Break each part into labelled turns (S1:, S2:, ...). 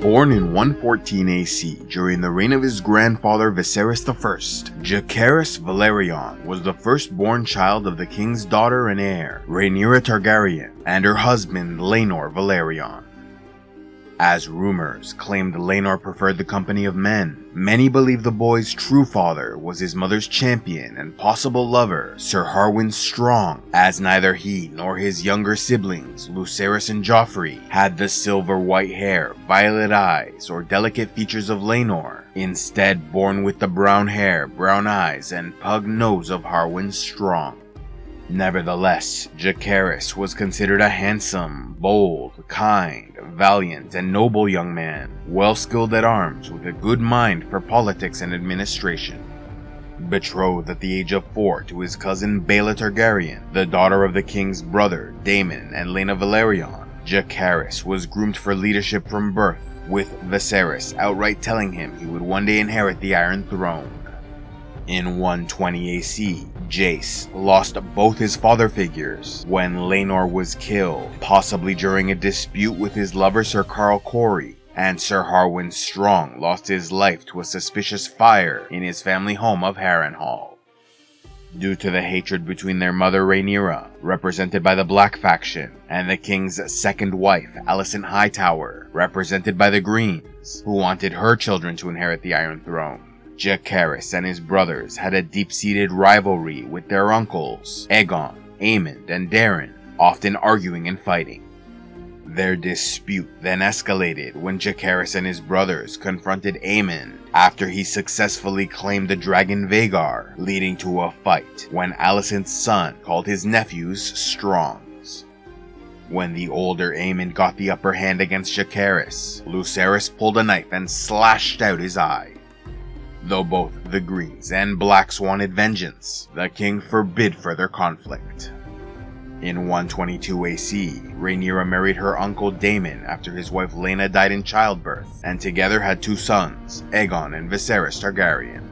S1: Born in 114 AC during the reign of his grandfather Viserys I, Jacaerys Velaryon was the firstborn child of the king's daughter and heir, Rhaenyra Targaryen, and her husband Laenor Velaryon. As rumors claimed Laenor preferred the company of men, many believe the boy's true father was his mother's champion and possible lover, Sir Harwin Strong, as neither he nor his younger siblings, Lucerys and Joffrey, had the silver-white hair, violet eyes, or delicate features of Laenor, instead born with the brown hair, brown eyes, and pug nose of Harwin Strong. Nevertheless, Jacaerys was considered a handsome, bold, kind, valiant, and noble young man, well skilled at arms with a good mind for politics and administration. Betrothed at the age of 4 to his cousin Baela Targaryen, the daughter of the king's brother, Daemon and Laena Velaryon, Jacaerys was groomed for leadership from birth, with Viserys outright telling him he would one day inherit the Iron Throne. In 120 AC, Jace lost both his father figures when Laenor was killed, possibly during a dispute with his lover Sir Qarl Corey, and Sir Harwin Strong lost his life to a suspicious fire in his family home of Harrenhal. Due to the hatred between their mother Rhaenyra, represented by the Black faction, and the king's second wife Alicent Hightower, represented by the Greens, who wanted her children to inherit the Iron Throne, Jacaerys and his brothers had a deep-seated rivalry with their uncles, Aegon, Aemond, and Daeron, often arguing and fighting. Their dispute then escalated when Jacaerys and his brothers confronted Aemond after he successfully claimed the dragon Vhagar, leading to a fight when Alicent's son called his nephews Strongs. When the older Aemond got the upper hand against Jacaerys, Lucerys pulled a knife and slashed out his eye. Though both the Greens and Blacks wanted vengeance, the king forbid further conflict. In 122 AC, Rhaenyra married her uncle Daemon after his wife Laena died in childbirth, and together had 2 sons, Aegon and Viserys Targaryen.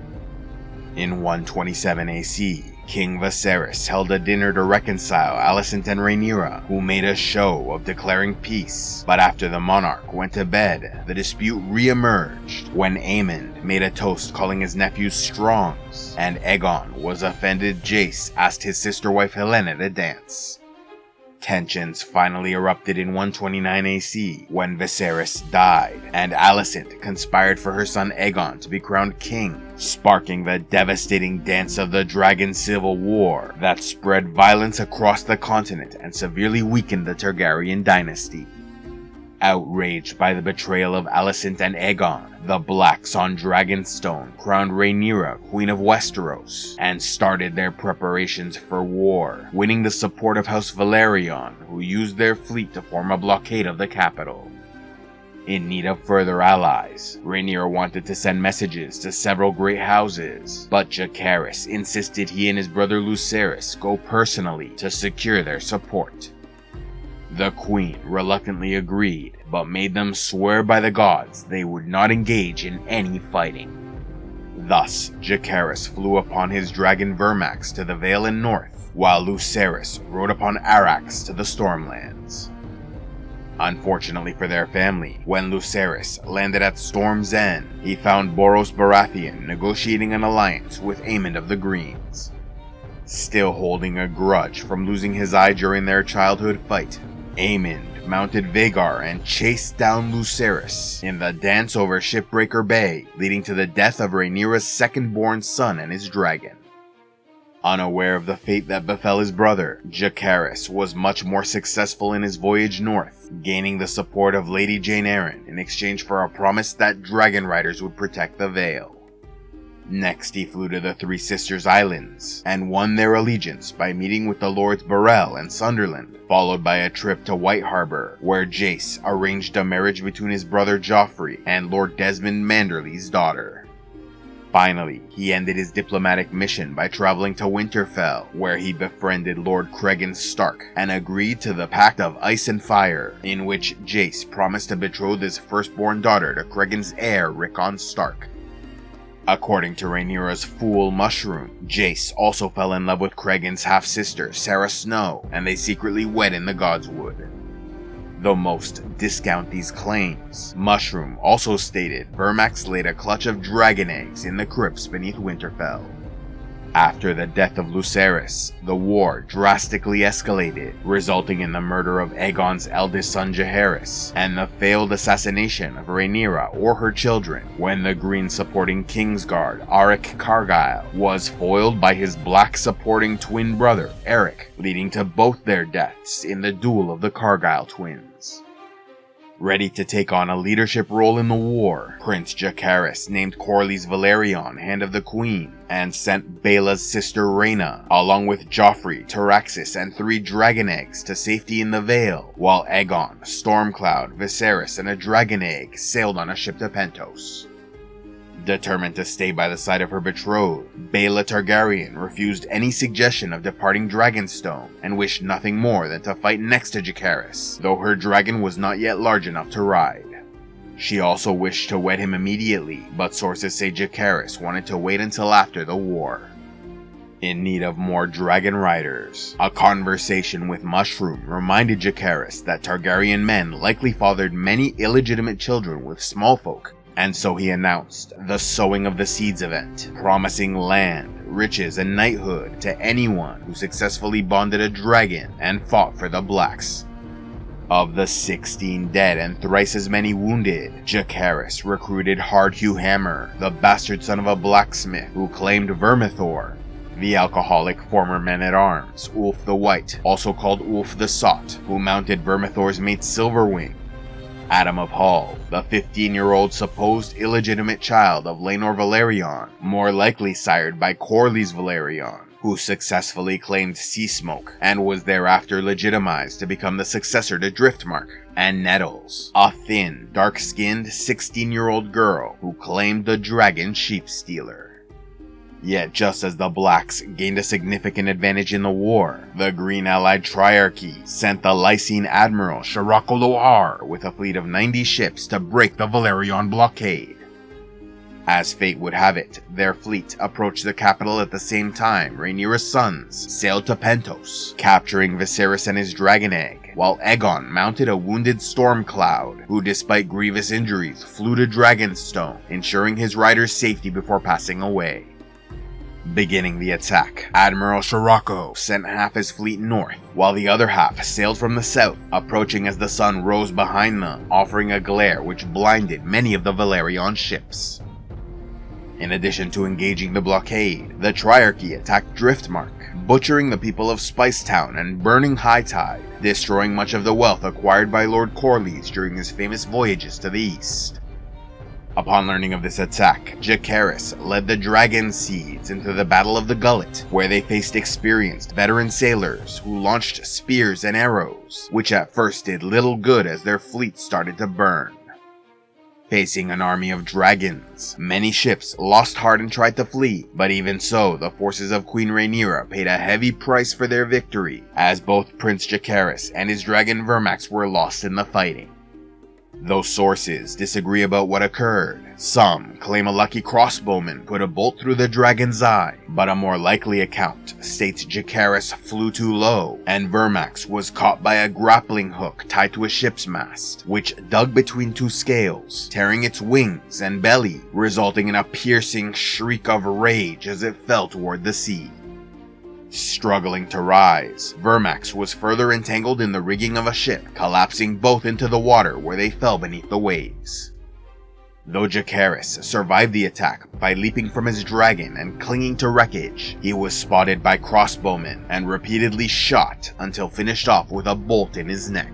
S1: In 127 AC, King Viserys held a dinner to reconcile Alicent and Rhaenyra, who made a show of declaring peace, but after the monarch went to bed, the dispute re-emerged when Aemond made a toast calling his nephews Strongs, and Aegon was offended Jace asked his sister-wife Helaena to dance. Tensions finally erupted in 129 AC when Viserys died, and Alicent conspired for her son Aegon to be crowned king, sparking the devastating Dance of the Dragon Civil War that spread violence across the continent and severely weakened the Targaryen dynasty. Outraged by the betrayal of Alicent and Aegon, the Blacks on Dragonstone crowned Rhaenyra Queen of Westeros and started their preparations for war, winning the support of House Velaryon, who used their fleet to form a blockade of the capital. In need of further allies, Rhaenyra wanted to send messages to several great houses, but Jacaerys insisted he and his brother Lucerys go personally to secure their support. The queen reluctantly agreed, but made them swear by the gods they would not engage in any fighting. Thus, Jacaerys flew upon his dragon Vermax to the Vale in north, while Lucerys rode upon Arrax to the Stormlands. Unfortunately for their family, when Lucerys landed at Storm's End, he found Boros Baratheon negotiating an alliance with Aemond of the Greens. Still holding a grudge from losing his eye during their childhood fight, Aemond mounted Vhagar and chased down Lucerys in the dance over Shipbreaker Bay, leading to the death of Rhaenyra's second-born son and his dragon. Unaware of the fate that befell his brother, Jacaerys was much more successful in his voyage north, gaining the support of Lady Jane Arryn in exchange for a promise that dragon riders would protect the Vale. Next, he flew to the Three Sisters Islands, and won their allegiance by meeting with the Lords Burrell and Sunderland, followed by a trip to White Harbor, where Jace arranged a marriage between his brother Joffrey and Lord Desmond Manderly's daughter. Finally, he ended his diplomatic mission by traveling to Winterfell, where he befriended Lord Cregan Stark and agreed to the Pact of Ice and Fire, in which Jace promised to betroth his firstborn daughter to Cregan's heir Rickon Stark. According to Rhaenyra's fool Mushroom, Jace also fell in love with Cregan's half-sister, Sarah Snow, and they secretly wed in the Godswood. though most discount these claims. Mushroom also stated Vermax laid a clutch of dragon eggs in the crypts beneath Winterfell. After the death of Lucerys, the war drastically escalated, resulting in the murder of Aegon's eldest son Jacaerys, and the failed assassination of Rhaenyra or her children, when the green supporting Kingsguard, Auric Cargyle, was foiled by his black supporting twin brother, Eric, leading to both their deaths in the duel of the Cargyle twins. Ready to take on a leadership role in the war, Prince Jacaerys named Corlys Velaryon Hand of the Queen, and sent Baela's sister Rhaena, along with Joffrey, Taraxis, and 3 dragon eggs to safety in the Vale, while Aegon, Stormcloud, Viserys, and a dragon egg sailed on a ship to Pentos. Determined to stay by the side of her betrothed, Rhaenyra Targaryen refused any suggestion of departing Dragonstone and wished nothing more than to fight next to Jacaerys, though her dragon was not yet large enough to ride. She also wished to wed him immediately, but sources say Jacaerys wanted to wait until after the war. In need of more dragon riders, a conversation with Mushroom reminded Jacaerys that Targaryen men likely fathered many illegitimate children with small folk, and so he announced the Sowing of the Seeds event, promising land, riches, and knighthood to anyone who successfully bonded a dragon and fought for the Blacks. Of the 16 dead and thrice as many wounded, Jacaerys recruited Hardhugh Hammer, the bastard son of a blacksmith who claimed Vermithor, the alcoholic former man-at-arms, Ulf the White, also called Ulf the Sot, who mounted Vermithor's mate Silverwing, Adam of Hall, the 15-year-old supposed illegitimate child of Laenor Velaryon, more likely sired by Corlys Velaryon, who successfully claimed Sea Smoke and was thereafter legitimized to become the successor to Driftmark, and Nettles, a thin, dark-skinned 16-year-old girl who claimed the Dragon Sheep Stealer. Yet just as the Blacks gained a significant advantage in the war, the Green Allied Triarchy sent the Lysine Admiral Shirako Lohar with a fleet of 90 ships to break the Velaryon blockade. As fate would have it, their fleet approached the capital at the same time Rhaenyra's sons sailed to Pentos, capturing Viserys and his dragon egg, while Aegon mounted a wounded Stormcloud, who despite grievous injuries flew to Dragonstone, ensuring his rider's safety before passing away. Beginning the attack, Admiral Shirako sent half his fleet north, while the other half sailed from the south, approaching as the sun rose behind them, offering a glare which blinded many of the Velaryon ships. In addition to engaging the blockade, the Triarchy attacked Driftmark, butchering the people of Spicetown and burning Hightide, destroying much of the wealth acquired by Lord Corlys during his famous voyages to the east. Upon learning of this attack, Jacaerys led the dragonseeds into the Battle of the Gullet, where they faced experienced veteran sailors who launched spears and arrows, which at first did little good as their fleet started to burn. Facing an army of dragons, many ships lost heart and tried to flee, but even so, the forces of Queen Rhaenyra paid a heavy price for their victory, as both Prince Jacaerys and his dragon Vermax were lost in the fighting. Though sources disagree about what occurred, some claim a lucky crossbowman put a bolt through the dragon's eye, but a more likely account states Jacaerys flew too low, and Vermax was caught by a grappling hook tied to a ship's mast, which dug between 2 scales, tearing its wings and belly, resulting in a piercing shriek of rage as it fell toward the sea. Struggling to rise, Vermax was further entangled in the rigging of a ship, collapsing both into the water where they fell beneath the waves. Though Jacaerys survived the attack by leaping from his dragon and clinging to wreckage, he was spotted by crossbowmen and repeatedly shot until finished off with a bolt in his neck.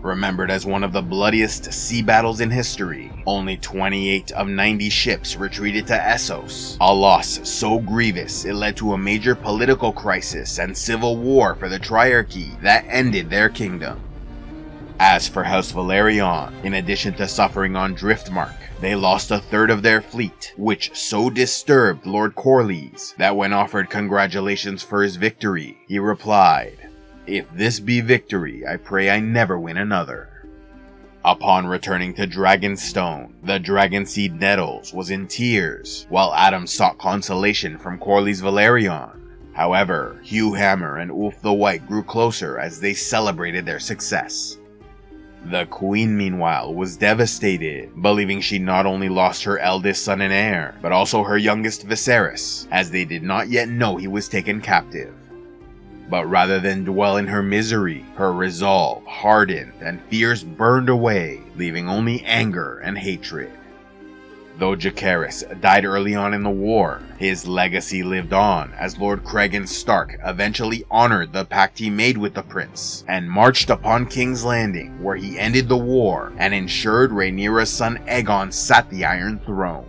S1: Remembered as one of the bloodiest sea battles in history, only 28 of 90 ships retreated to Essos, a loss so grievous it led to a major political crisis and civil war for the Triarchy that ended their kingdom. As for House Velaryon, in addition to suffering on Driftmark, they lost a third of their fleet, which so disturbed Lord Corlys that when offered congratulations for his victory, he replied, "If this be victory, I pray I never win another." Upon returning to Dragonstone, the dragonseed Nettles was in tears, while Adam sought consolation from Corlys Velaryon. However, Hugh Hammer and Ulf the White grew closer as they celebrated their success. The queen, meanwhile, was devastated, believing she not only lost her eldest son and heir, but also her youngest Viserys, as they did not yet know he was taken captive. But rather than dwell in her misery, her resolve hardened and fears burned away, leaving only anger and hatred. Though Jacaerys died early on in the war, his legacy lived on as Lord Cregan Stark eventually honored the pact he made with the prince and marched upon King's Landing, where he ended the war and ensured Rhaenyra's son Aegon sat the Iron Throne.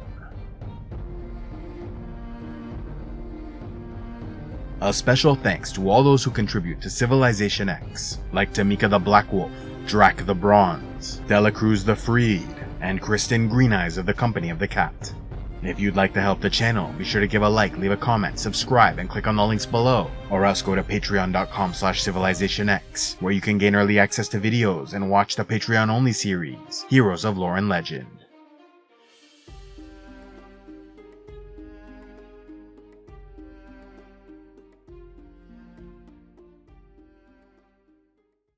S1: A special thanks to all those who contribute to CivilizationEx, like Tamika the Black Wolf, Drac the Bronze, Delacruz the Freed, and Kristen Green Eyes of the Company of the Cat. If you'd like to help the channel, be sure to give a like, leave a comment, subscribe, and click on the links below, or else go to patreon.com/CivilizationEx, where you can gain early access to videos and watch the Patreon-only series, Heroes of Lore and Legend.